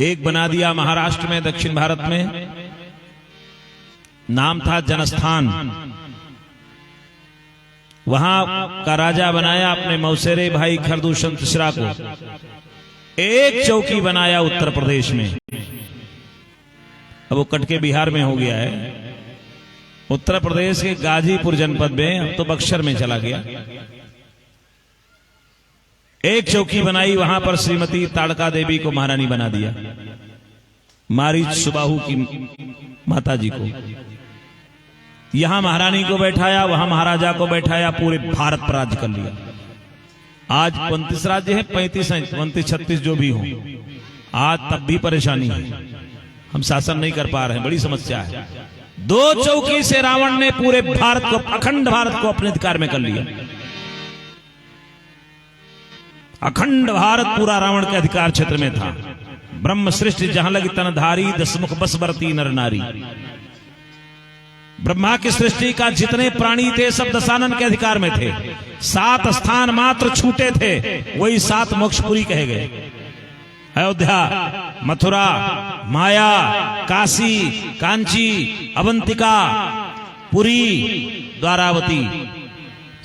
एक बना दिया महाराष्ट्र में, दक्षिण भारत में, नाम था जनस्थान। वहां का राजा बनाया अपने मौसेरे भाई खरदूषण तिसरा को। एक चौकी बनाया उत्तर प्रदेश में, अब वो कट के बिहार में हो गया है। उत्तर प्रदेश के गाजीपुर जनपद में, अब तो बक्सर में चला गया। एक चौकी बनाई, वहां पर श्रीमती ताड़का देवी को महारानी बना दिया, मारीच सुबाहु की माता जी को। यहां महारानी को बैठाया, वहां महाराजा को बैठाया, पूरे भारत पर राज्य कर लिया। आज 35 राज्य है, 35 हैं, 29, 36 जो भी हो, आज तब भी परेशानी है, हम शासन नहीं कर पा रहे हैं, बड़ी समस्या है। 2 चौकी से रावण ने पूरे भारत को, अखंड भारत को अपने अधिकार में कर लिया। अखंड भारत पूरा रावण के अधिकार क्षेत्र में था। ब्रह्म सृष्टि जहां लगी तनधारी, 10 मुख बस बरती नर नारी। ब्रह्मा की सृष्टि का जितने प्राणी थे सब दशानन के अधिकार में थे। 7 स्थान मात्र छूटे थे, वही 7 मोक्षपुरी कहे गए। अयोध्या, मथुरा, माया, काशी, कांची, अवंतिका, पुरी, द्वारावती,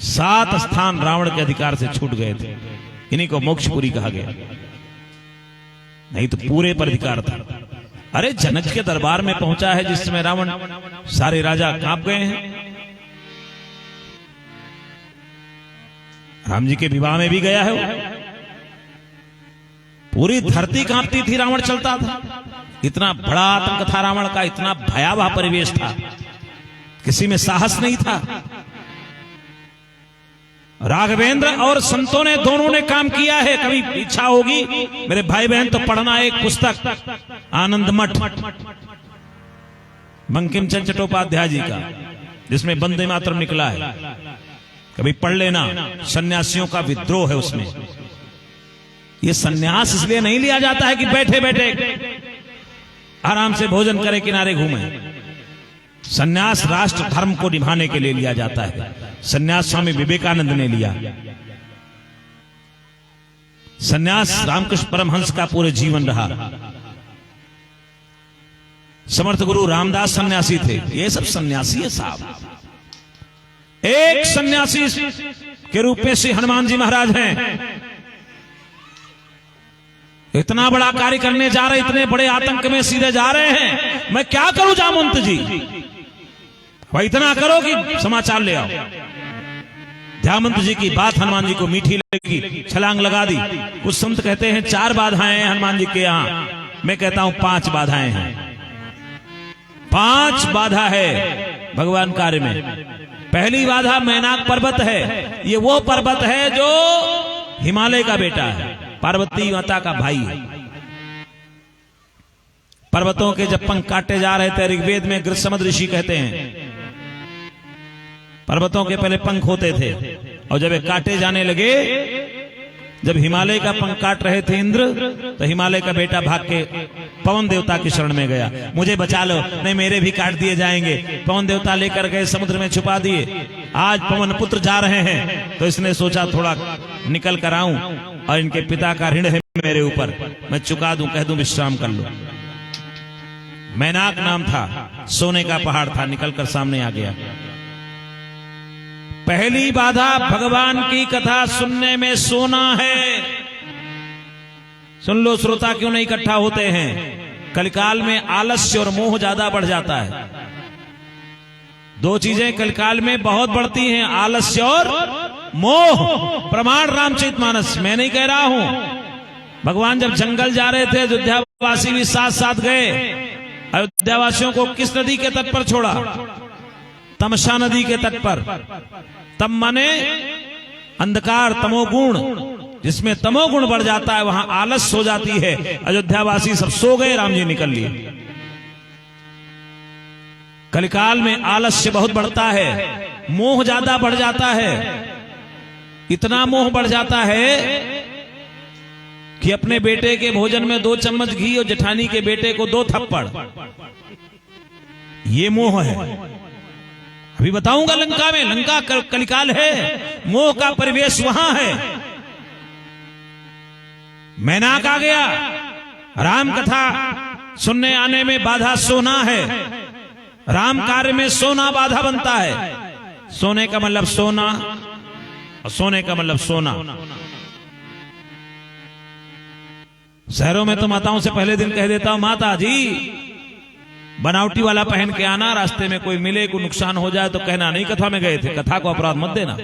7 स्थान रावण के अधिकार से छूट गए थे। इन्हीं को मोक्षपुरी कहा गया, नहीं तो पूरे पर अधिकार था। अरे जनक के दरबार में पहुंचा है जिस समय रावण, सारे राजा कांप गए हैं। राम जी के विवाह में भी गया है वो। पूरी धरती कांपती थी, रावण चलता था। इतना बड़ा आतंक था रावण का, इतना भयावह परिवेश था, किसी में साहस नहीं था। राघवेंद्र और संतों ने दोनों ने काम किया है। कभी इच्छा होगी मेरे भाई बहन तो पढ़ना एक पुस्तक आनंद मठ बंकिम चंद्र चट्टोपाध्याय जी का, जिसमें वंदे मातरम निकला है, कभी पढ़ लेना। सन्यासियों का विद्रोह है उसमें। ये सन्यास इसलिए नहीं लिया जाता है कि बैठे बैठे आराम से भोजन करे, किनारे घूमे। सन्यास राष्ट्र धर्म को निभाने के लिए लिया जाता है। सन्यास स्वामी विवेकानंद ने लिया। सन्यास रामकृष्ण परमहंस का पूरे जीवन रहा। समर्थ गुरु रामदास सन्यासी थे। ये सब सन्यासी है साहब। एक सन्यासी के रूप में श्री हनुमान जी महाराज हैं। इतना बड़ा कार्य करने जा रहे, इतने बड़े आतंक में सीधे जा रहे हैं। मैं क्या करूं जामवंत जी? भाई इतना करो कि समाचार ले आओ। जामवंत जी की बात हनुमान जी को मीठी लगी, छलांग लगा दी। कुछ संत कहते हैं 4 बाधाएं हैं हनुमान जी के यहां, मैं कहता हूं 5 बाधाएं हैं। 5 बाधा है भगवान कार्य में। पहली बाधा मैनाक पर्वत है। ये वो पर्वत है जो हिमालय का बेटा है, पार्वती माता का भाई है। पर्वतों के जब पंख काटे जा रहे थे, ऋग्वेद में गृहसमद ऋषि कहते हैं पर्वतों के पहले पंख होते थे, और जब ये काटे जाने लगे, जब हिमालय का पंख काट रहे थे इंद्र, तो हिमालय का बेटा भाग के पवन देवता की शरण में गया। मुझे बचा लो, नहीं मेरे भी काट दिए जाएंगे। पवन देवता लेकर गए, समुद्र में छुपा दिए। आज पवन पुत्र जा रहे हैं, तो इसने सोचा थोड़ा निकल कर आऊं, और इनके पिता का ऋण है मेरे ऊपर, मैं चुका दूं, कह दूं विश्राम कर लो। मैनाक नाम था, सोने का पहाड़ था, निकलकर सामने आ गया। पहली बाधा भगवान की कथा सुनने में सोना है। सुन लो श्रोता, क्यों नहीं इकट्ठा होते हैं? कलिकाल में आलस्य और मोह ज्यादा बढ़ जाता है। 2 चीजें कलिकाल में बहुत बढ़ती हैं, आलस्य और मोह। प्रमाण रामचरितमानस, मैं नहीं कह रहा हूं। भगवान जब जंगल जा रहे थे, अयोध्यावासी भी साथ साथ गए। अयोध्यावासियों को किस नदी के तट पर छोड़ा? तमसा नदी के तट पर। तम माने अंधकार, तमोगुण। जिसमें तमोगुण बढ़ जाता है वहां आलस हो जाती है। अयोध्यावासी सब सो गए, राम जी निकल लिए। कलिकाल में आलस्य बहुत बढ़ता है, मोह ज्यादा बढ़ जाता है। इतना मोह बढ़ जाता है कि अपने बेटे के भोजन में 2 चम्मच घी और जेठानी के बेटे को 2 थप्पड़, ये मोह है। अभी बताऊंगा लंका में, लंका कलिकाल है, मोह का परिवेश वहां है। मैनाक आ गया। राम कथा सुनने आने में बाधा सोना है। राम कार्य में सोना बाधा बनता है। सोने का मतलब सोना, और सोने का मतलब सोना। शहरों में तो माताओं से पहले दिन कह देता हूं, माता जी बनावटी वाला पहन के आना, रास्ते में कोई मिले, कोई नुकसान हो जाए तो कहना नहीं कथा में गए थे। कथा को अपराध मत देना।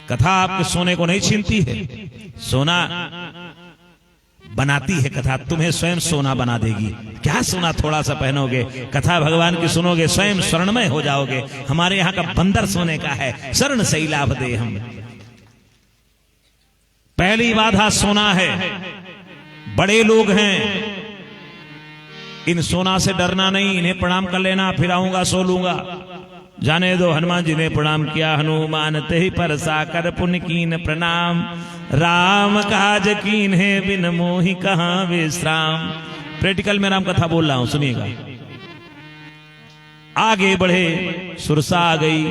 कथा आपके सोने को नहीं छीनती है, सोना बनाती है कथा। तुम्हें स्वयं सोना बना देगी। क्या सोना थोड़ा सा पहनोगे, कथा भगवान की सुनोगे, स्वयं स्वर्णमय हो जाओगे। हमारे यहाँ का बंदर सोने का है, स्वर्ण से ही लाभ दे हम। पहली बाधा सोना है। बड़े लोग हैं, इन सोना से डरना नहीं, इन्हें प्रणाम कर लेना, फिर आऊंगा सो लूंगा। जाने दो, हनुमान जी ने प्रणाम किया। हनुमान ते ही परसा कर पुन कीन प्रणाम, राम काज कीन है बिन मोहि कहां विश्राम। प्रैक्टिकल में राम कथा बोल रहा हूं, सुनिएगा। आगे बढ़े, सुरसा आ गई।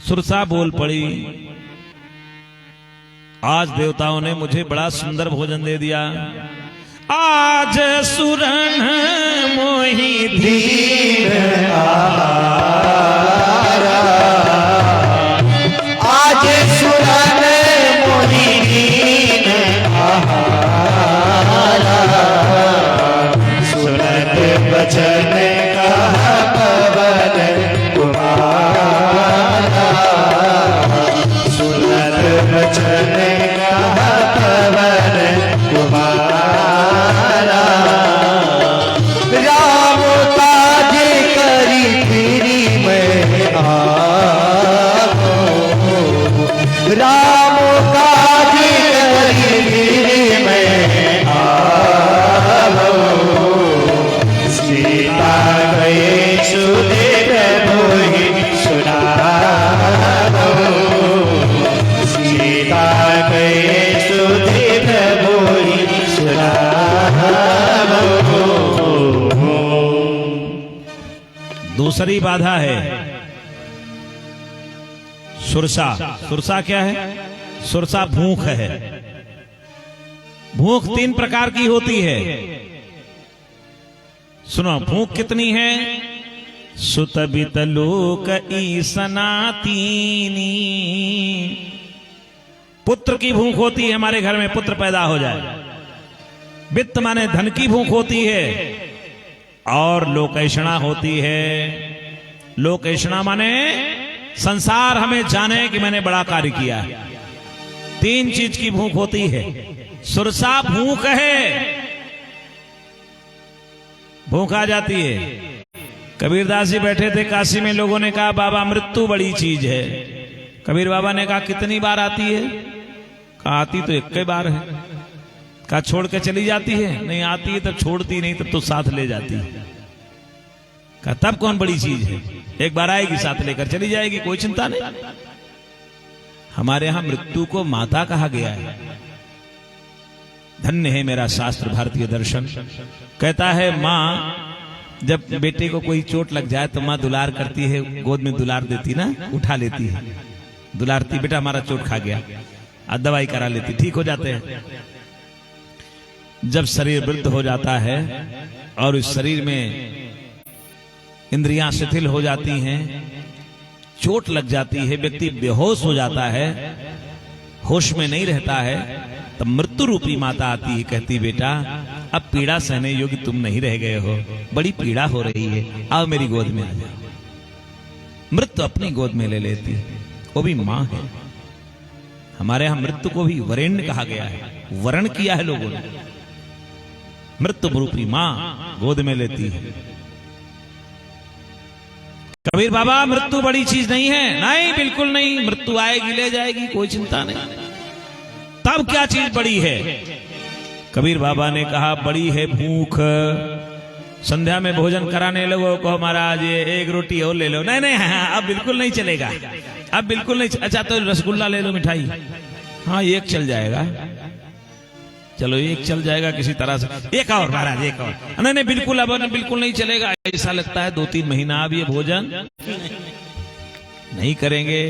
सुरसा बोल पड़ी, आज देवताओं ने मुझे बड़ा सुंदर भोजन दे दिया। आज सुरन मोहि धीर आहारा, आज सुरन मोहि धीर आहारा, सुनत बचन कहा पवन कुमारा, सुनत बचन कहा सुसरी बाधा है। सुरसा, सुरसा क्या है? सुरसा भूख है। भूख 3 प्रकार की होती है। सुनो, भूख कितनी है? सुतबित लोक ईसना तीनी। पुत्र की भूख होती है, हमारे घर में पुत्र पैदा हो जाए। वित्त माने धन की भूख होती है। और लोकेषणा होती है। लोकेषणा माने संसार हमें जाने कि मैंने बड़ा कार्य किया है। 3 चीज की भूख होती है। सुरसा भूख है, भूख आ जाती है। कबीरदास जी बैठे थे काशी में, लोगों ने कहा बाबा मृत्यु बड़ी चीज है। कबीर बाबा ने कहा कितनी बार आती है? कहा आती तो एक बार है। कहा छोड़ के चली जाती है? नहीं, आती है तब छोड़ती, नहीं तब तो साथ ले जाती है। कहा तब कौन बड़ी चीज है? एक बार आएगी साथ लेकर चली जाएगी, कोई चिंता नहीं। हमारे यहां मृत्यु को माता कहा गया है। धन्य है मेरा शास्त्र भारतीय दर्शन। कहता है माँ जब बेटे को कोई चोट लग जाए तो माँ दुलार करती है, गोद में दुलार देती ना, उठा लेती है, दुलारती, बेटा हमारा चोट खा गया, आज दवाई करा लेती, ठीक हो जाते हैं। जब शरीर वृद्ध हो जाता है और इस शरीर में इंद्रियां शिथिल हो जाती हैं, चोट लग जाती है, व्यक्ति बेहोश हो जाता है, होश में नहीं रहता है, तब मृत्यु रूपी माता आती है, कहती बेटा अब पीड़ा सहने योग्य तुम नहीं रह गए हो, बड़ी पीड़ा हो रही है, आओ मेरी गोद में आ जाओ। मृत्यु अपनी गोद में ले लेती है, वो भी मां है। हमारे यहां मृत्यु को भी वरेण्य कहा गया है, वरण किया है लोगों ने। मृत्यु रूपी मां गोद में लेती है। कबीर बाबा मृत्यु बड़ी चीज नहीं है। नहीं, बिल्कुल नहीं, मृत्यु आएगी ले जाएगी, कोई चिंता नहीं। तब क्या चीज बड़ी है? कबीर बाबा ने कहा बड़ी है भूख। संध्या में भोजन कराने लोगों को महाराज ये 1 रोटी और ले लो, नहीं नहीं, हाँ, अब बिल्कुल नहीं चलेगा, अब बिल्कुल नहीं। अच्छा तो रसगुल्ला ले लो, मिठाई, हाँ 1 चल जाएगा, चलो 1 चल जाएगा किसी तरह से, 1 और महाराज, 1 और, नहीं नहीं बिल्कुल, अब बिल्कुल नहीं चलेगा। ऐसा लगता है 2-3 महीना अब ये भोजन नहीं करेंगे।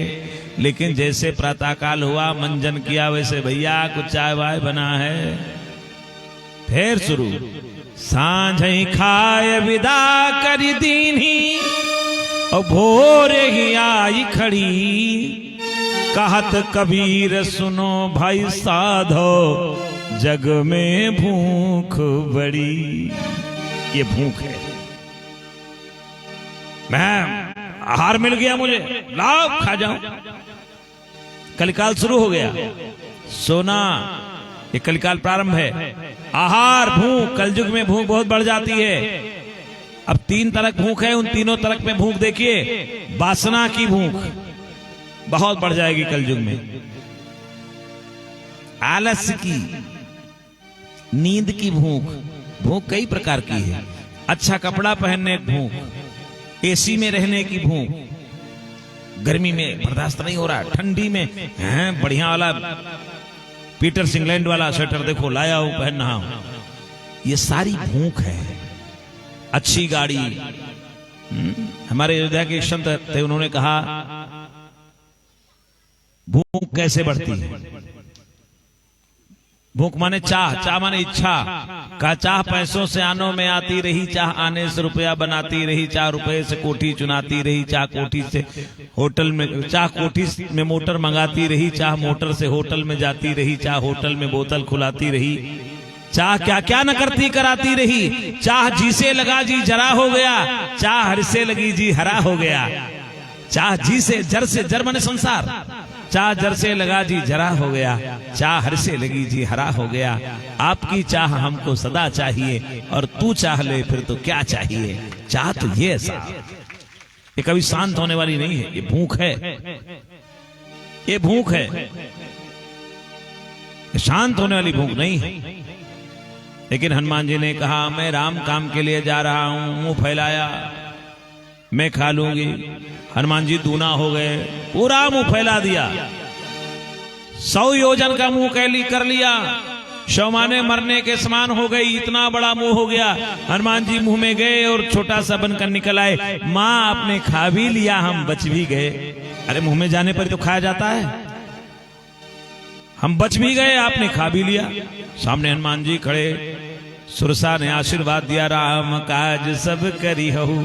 लेकिन जैसे प्रातःकाल हुआ, मंजन किया, वैसे भैया कुछ चाय वाय बना है, फिर शुरू। सांझ ही खाए विदा करी दीनी और भोरे ही आई खड़ी, कहत कबीर सुनो भाई साधो, जग में भूख बड़ी। ये भूख है। मैं आहार मिल गया मुझे, लाओ खा जाओ। कलिकाल शुरू हो गया, सोना, ये कलिकाल प्रारंभ है। आहार, भूख, कलयुग में भूख बहुत बढ़ जाती है। अब 3 तरह भूख है, उन तीनों तरह में भूख देखिए। वासना की भूख बहुत बढ़ जाएगी कलयुग में, आलस्य की, नींद की भूख, भूख कई प्रकार की है। अच्छा कपड़ा पहनने की भूख, एसी में रहने की भूख, गर्मी में बर्दाश्त नहीं हो रहा, ठंडी में हैं बढ़िया वाला पीटर सिंगलैंड वाला स्वेटर देखो लाया हूं, पहन रहा हूं, ये सारी भूख है। अच्छी गाड़ी, हमारे अयोध्या के संत थे, उन्होंने कहा भूख कैसे बढ़ती है? भूख माने चाह, चाह माने इच्छा का। चाह पैसों से आनों में आती रही, चाह आने से रुपया बनाती रही, चाह रुपये से कोठी चुनाती रही, चाह कोठी से होटल में, चाह कोठी में मोटर मंगाती रही, चाह मोटर से होटल में जाती रही, चाह होटल में बोतल खुलाती रही, चाह क्या क्या न करती कराती रही। चाह जी से लगा जी जरा हो गया, चाह हर से लगी जी हरा हो गया। चाह जी से जर माने संसार, चाह जर से लगा जी जरा हो गया, चाह हर से लगी जी हरा हो गया। आपकी चाह हमको सदा चाहिए, और तू चाह ले फिर तो क्या चाहिए। चाह तो ये ऐसा, ये कभी शांत होने वाली नहीं है, ये भूख है, ये भूख है, ये शांत होने वाली भूख नहीं है। लेकिन हनुमान जी ने कहा मैं राम काम के लिए जा रहा हूं, मुंह फैलाया, मैं खा लूंगी। हनुमान जी दूना हो गए, पूरा मुंह फैला दिया, 100 योजन का मुंह कैली कर लिया, शवमाने मरने के समान हो गई, इतना बड़ा मुंह हो गया। हनुमान जी मुंह में गए और छोटा सा बनकर निकल आए। माँ आपने खा भी लिया, हम बच भी गए। अरे मुंह में जाने पर तो खाया जाता है। हम बच भी गए, आपने खा भी लिया। सामने हनुमान जी खड़े, सुरसा ने आशीर्वाद दिया, राम काज सब करी हहु,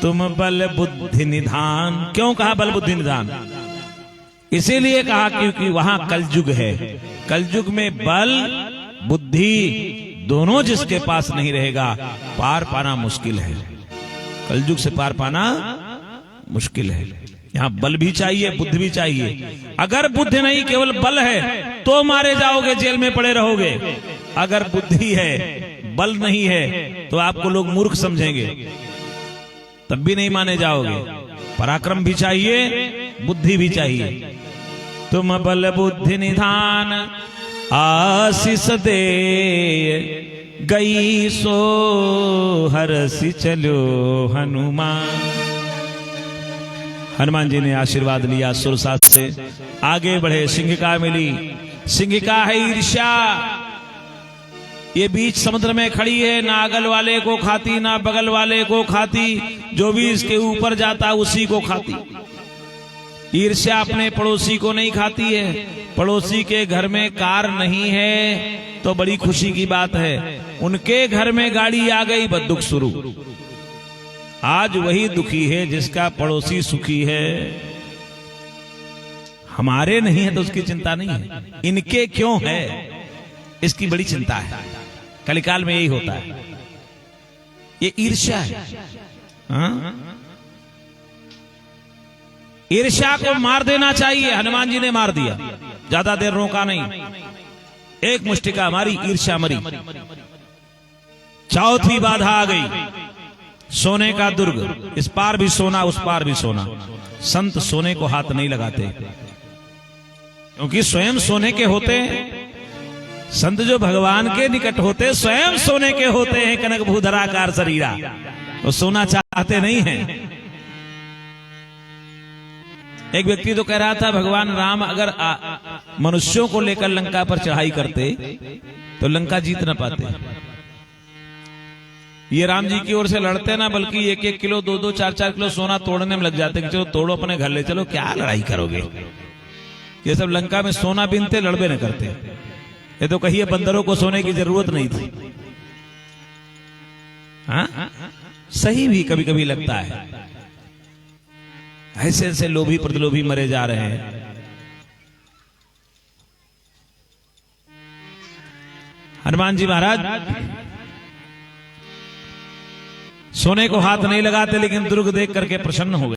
तुम बल बुद्धि निधान। क्यों कहा बल बुद्धि निधान? इसीलिए कहा क्योंकि वहां कलयुग है। कलयुग में बल बुद्धि दोनों जिसके पास नहीं रहेगा, पार पाना मुश्किल है। कलयुग से पार पाना मुश्किल है। यहाँ बल भी चाहिए, बुद्धि भी चाहिए। अगर बुद्धि नहीं, केवल बल है, तो मारे जाओगे, जेल में पड़े रहोगे। अगर बुद्धि है, बल नहीं है, तो आपको लोग मूर्ख समझेंगे, तब भी नहीं माने जाओगे। पराक्रम भी चाहिए, बुद्धि भी चाहिए। तुम बल बुद्धि निधान, आशीष दे गई सो हरसि चलो हनुमान। हनुमान जी ने आशीर्वाद लिया, सुरसा से आगे बढ़े। सिंहिका मिली। सिंहिका है ईर्ष्या। ये बीच समुद्र में खड़ी है, ना अगल वाले को खाती, ना बगल वाले को खाती, जो भी इसके ऊपर जाता उसी को खाती। ईर्ष्या अपने पड़ोसी को नहीं खाती है। पड़ोसी के घर में कार नहीं है तो बड़ी खुशी की बात है, उनके घर में गाड़ी आ गई, बस दुख शुरू। आज वही दुखी है जिसका पड़ोसी सुखी है। हमारे नहीं है तो उसकी चिंता नहीं है, इनके क्यों है इसकी बड़ी चिंता है। कलिकाल में यही होता है, ये ईर्ष्या है। हाँ? ईर्ष्या को मार देना चाहिए। हनुमान जी ने मार दिया, ज्यादा देर रोका नहीं। एक मुष्टिका मारी, ईर्ष्या मरी। चौथी बाधा आ गई, सोने का दुर्ग। इस पार भी सोना, उस पार भी सोना। संत सोने को हाथ नहीं लगाते, क्योंकि स्वयं सोने के होते हैं। संत जो भगवान के निकट होते स्वयं सोने के होते हैं। कनक भूधराकार शरीरा, वो सोना चाहते नहीं हैं। एक व्यक्ति तो कह रहा था, भगवान राम अगर मनुष्यों को लेकर लंका पर चढ़ाई करते तो लंका जीत ना पाते। ये राम जी की ओर से लड़ते ना, बल्कि 1-1 किलो 2-2 4-4 किलो सोना तोड़ने में लग जाते कि चलो तोड़ो अपने घर ले चलो, क्या लड़ाई करोगे। ये सब लंका में सोना बीनते, लड़बे न करते। ये तो कहिए बंदरों को सोने की जरूरत नहीं थी। हाँ? सही भी कभी कभी लगता है। ऐसे ऐसे लोभी प्रतिलोभी मरे जा रहे हैं। हनुमान जी महाराज सोने को हाथ नहीं लगाते, लेकिन दुर्ग देख करके प्रसन्न हो गए।